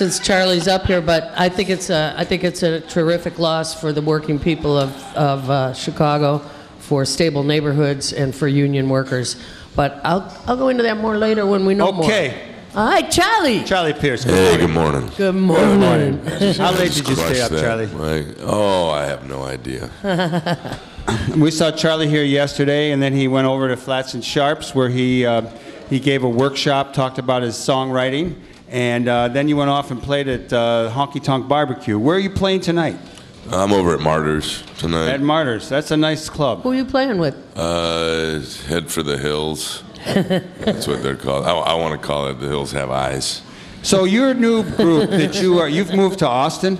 since Charlie's up here, but I think it's a terrific loss for the working people of Chicago, for stable neighborhoods, and for union workers. But I'll go into that more later when we know more. Okay. All right, Charlie. Charlie Pierce. Good morning. Good morning. How late did you stay up, Charlie? I have no idea. We saw Charlie here yesterday, and then he went over to Flats and Sharps, where he gave a workshop, talked about his songwriting, and then you went off and played at Honky-Tonk Barbecue. Where are you playing tonight? I'm over at Martyrs tonight. At Martyrs. That's a nice club. Who are you playing with? Head for the Hills. That's what they're called. I want to call it The Hills Have Eyes. So your new group that you've moved to Austin?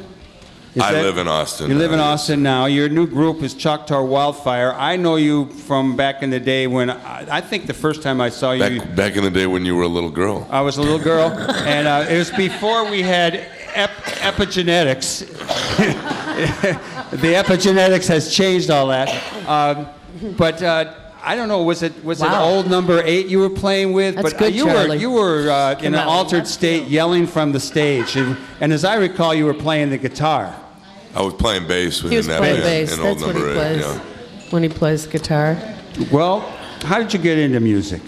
I live in Austin. You live in Austin now. Your new group is Choctaw Wildfire. I know you from back in the day when, I think the first time I saw you... Back in the day when you were a little girl. I was a little girl, and it was before we had epigenetics. The epigenetics has changed all that. But I don't know, was it old number 8 you were playing with? That's but good, you were in an altered state yelling from the stage. And as I recall, you were playing the guitar. I was playing bass with He was playing bass. in old That's what number he 8. plays Yeah. when he plays guitar. Well, how did you get into music?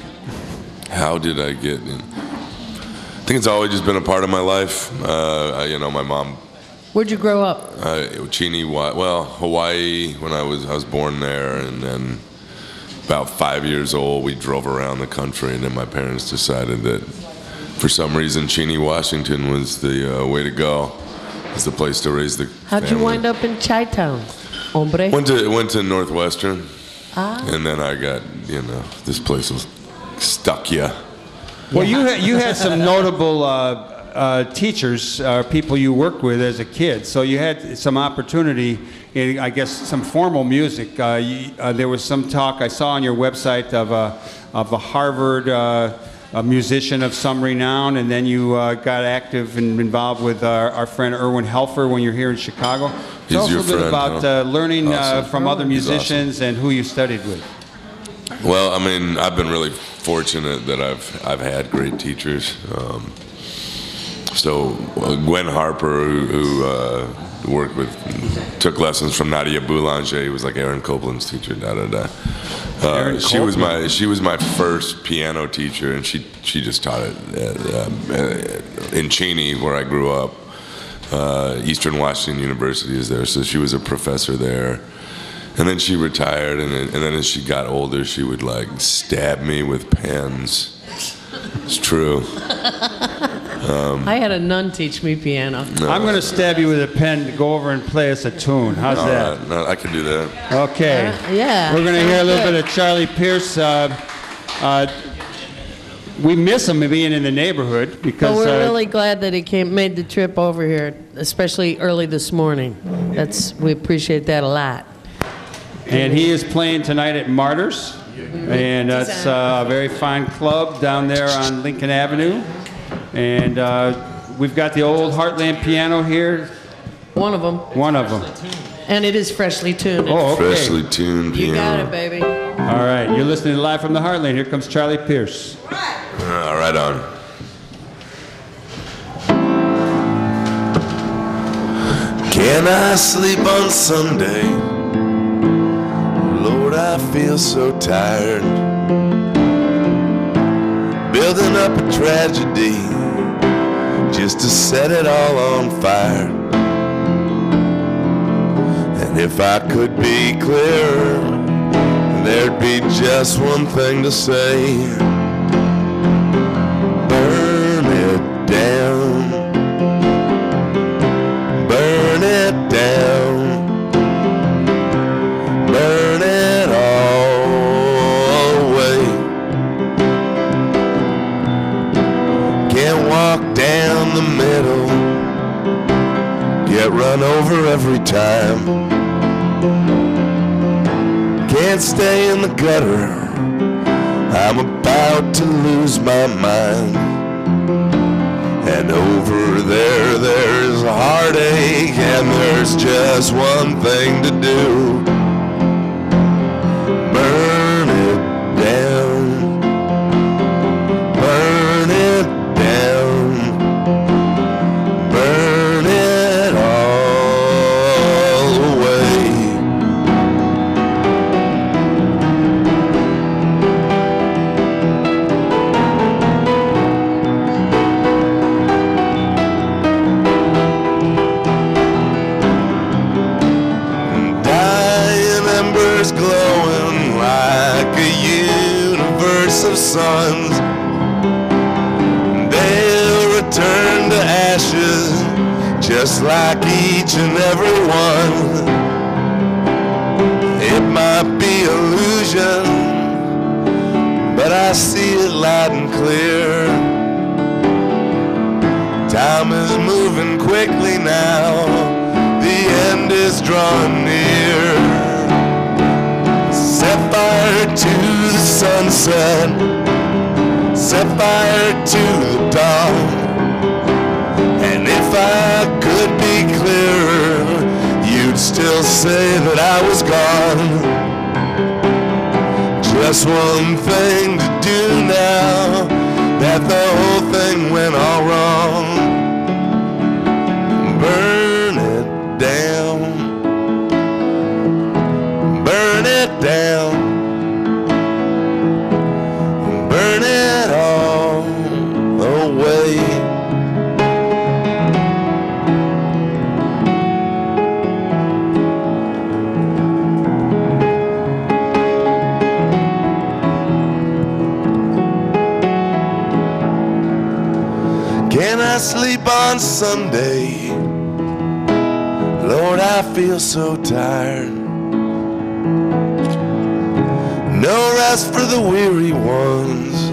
How did I get in? I think it's always just been a part of my life. My mom. Where'd you grow up? Hawaii. When I was born there, and then about 5 years old, we drove around the country, and then my parents decided that for some reason Cheney, Washington was the way to go. It's the place to raise the How'd you wind up in Chi-Town, hombre? Went to Northwestern, and then I got, this place was stuck ya. Well, you had some notable teachers, people you worked with as a kid, so you had some opportunity in, I guess, some formal music. There was some talk I saw on your website of a Harvard a musician of some renown, and then you got active and involved with our friend Erwin Helfer when you're here in Chicago. Tell us a little bit about learning from other musicians and who you studied with. Well, I mean, I've been really fortunate that I've had great teachers. So Gwen Harper, who worked with, took lessons from Nadia Boulanger, who was like Aaron Copland's teacher. She was my first piano teacher, and she just taught it in Cheney, where I grew up. Eastern Washington University is there, so she was a professor there. And then she retired, and then as she got older, she would like stab me with pens. It's true. I had a nun teach me piano. No. I'm going to stab you with a pen to go over and play us a tune. How's that? No, I can do that. Okay. Yeah. We're going to hear a little bit of Charlie Pierce. We miss him being in the neighborhood because. But we're really glad that he made the trip over here, especially early this morning. We appreciate that a lot. And he is playing tonight at Martyrs, and that's a very fine club down there on Lincoln Avenue. And we've got the old Heartland piano here. One of them. One of them. And it is freshly tuned. Oh, okay. Freshly tuned piano. You got it, baby. All right, you're listening live from the Heartland. Here comes Charlie Pierce. Right on. Can I sleep on Sunday? Lord, I feel so tired. Building up a tragedy just to set it all on fire. And if I could be clearer, there'd be just one thing to say. Burn it down. Burn it down. Burn it all away. Can't walk down the middle, get run over every time. Can't stay in the gutter, I'm about to lose my mind. And over there, there's heartache, and there's just one thing to do. Burn it down. Burn it down. stars glowing like a universe of suns. They'll return to ashes just like each and every one. It might be illusion, but I see it loud and clear. Time is moving quickly now, the end is drawing near. Set fire to the sunset, set fire to the dawn. And if I could be clearer, you'd still say that I was gone. Just one thing to do now, that the whole thing went all wrong. Burn it down, burn it down, burn it all away. Can I sleep on Sunday? Lord, I feel so tired. No rest for the weary ones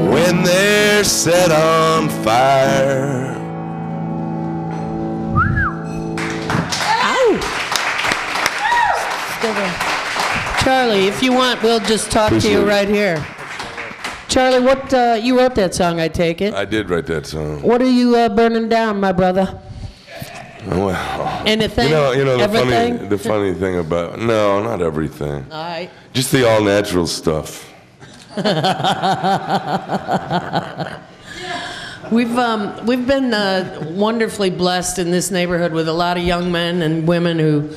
when they're set on fire. Ow! Still there. Charlie, if you want, we'll just talk to you right here. Charlie, what you wrote that song, I take it? I did write that song. What are you burning down, my brother? Well, anything? You know everything? the funny thing about, no, not everything. All right. Just the all natural stuff. We've been wonderfully blessed in this neighborhood with a lot of young men and women who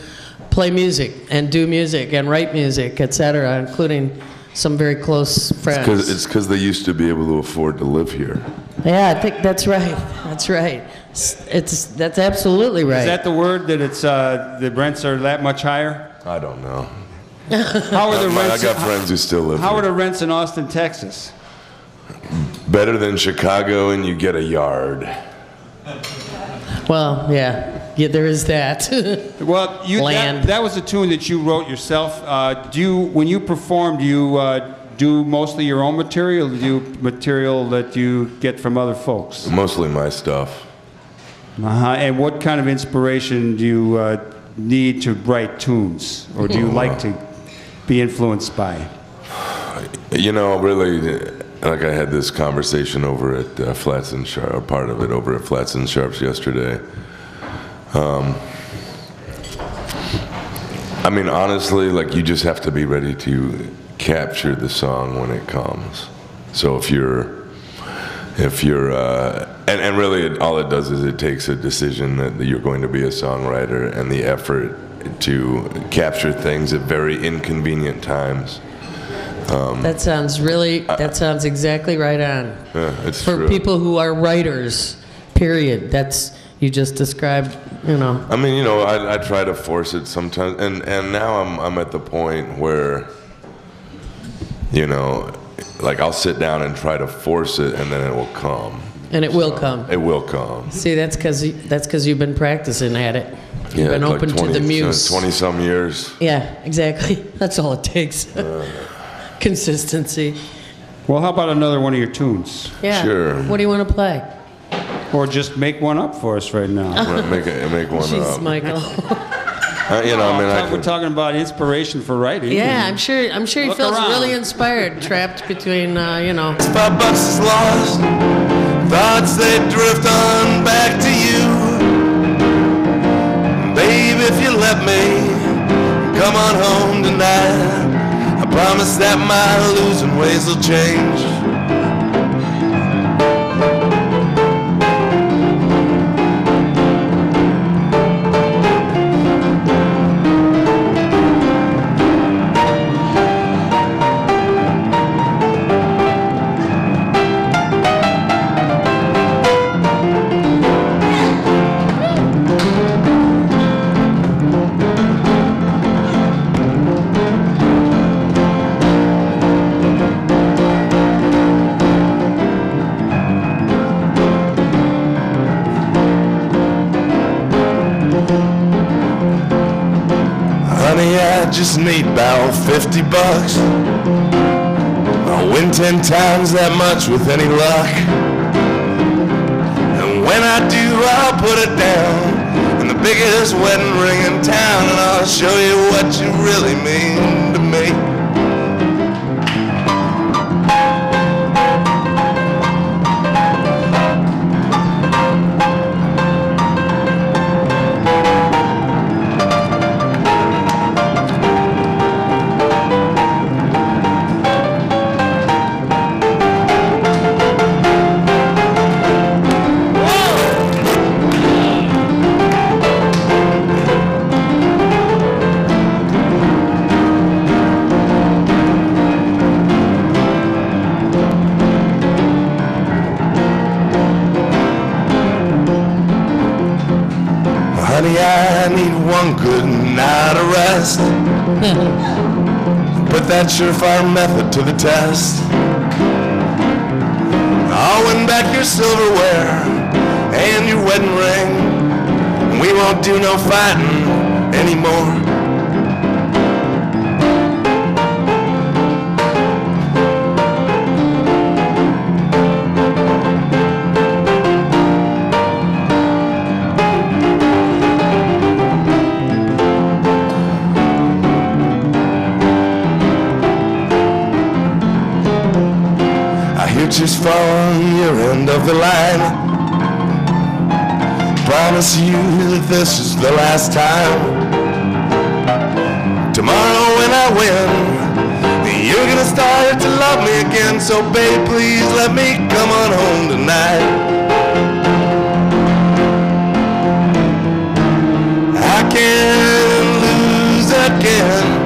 play music and do music and write music, etc., including some very close friends. It's because they used to be able to afford to live here. Yeah, I think that's right. That's right. That's absolutely right. Is that the word, that it's the rents are that much higher? I don't know. How are the rents? I got friends who still live How here. are the rents in Austin, Texas? Better than Chicago, and you get a yard. Well, yeah, there is that. Well, Land. that was a tune that you wrote yourself. When you perform, do you do mostly your own material, or do you material that you get from other folks? Mostly my stuff. And what kind of inspiration do you need to write tunes, or do you like to be influenced by? You know, really, like I had this conversation over at Flats and Sharp, or part of it over at Flats and Sharps yesterday. I mean, honestly, like, you just have to be ready to capture the song when it comes. So if you're, and really all it does is it takes a decision that you're going to be a songwriter and the effort to capture things at very inconvenient times. That sounds exactly right on. Yeah, it's For true. people who are writers, period. You just described, you know. I mean, you know, I try to force it sometimes, and now I'm at the point where, you know, like, I'll sit down and try to force it, and then it will come. And it will come. It will come. See, that's because you've been practicing at it. You've been open like 20, to the muse. 20-some years. Yeah, exactly. That's all it takes. Consistency. Well, how about another one of your tunes? Yeah. Sure. What do you want to play? Or just make one up for us right now. Make one Jeez, up. Michael. You know, I mean, We're talking about inspiration for writing. Yeah, I'm sure he Look feels around. really inspired, trapped between, you know. $5 is lost. Thoughts they drift on back to you. Babe, if you let me come on home tonight, I promise that my losing ways will change. Honey, I just need about 50 bucks. I'll win 10 times that much with any luck. And when I do, I'll put it down in the biggest wedding ring in town, and I'll show you what you really mean to me. Honey, I need one good night of rest. Put that surefire method to the test. I'll win back your silverware and your wedding ring, and we won't do no fighting anymore. Just following your end of the line. Promise you that this is the last time. Tomorrow when I win, you're gonna start to love me again. So babe, please let me come on home tonight. I can't lose again.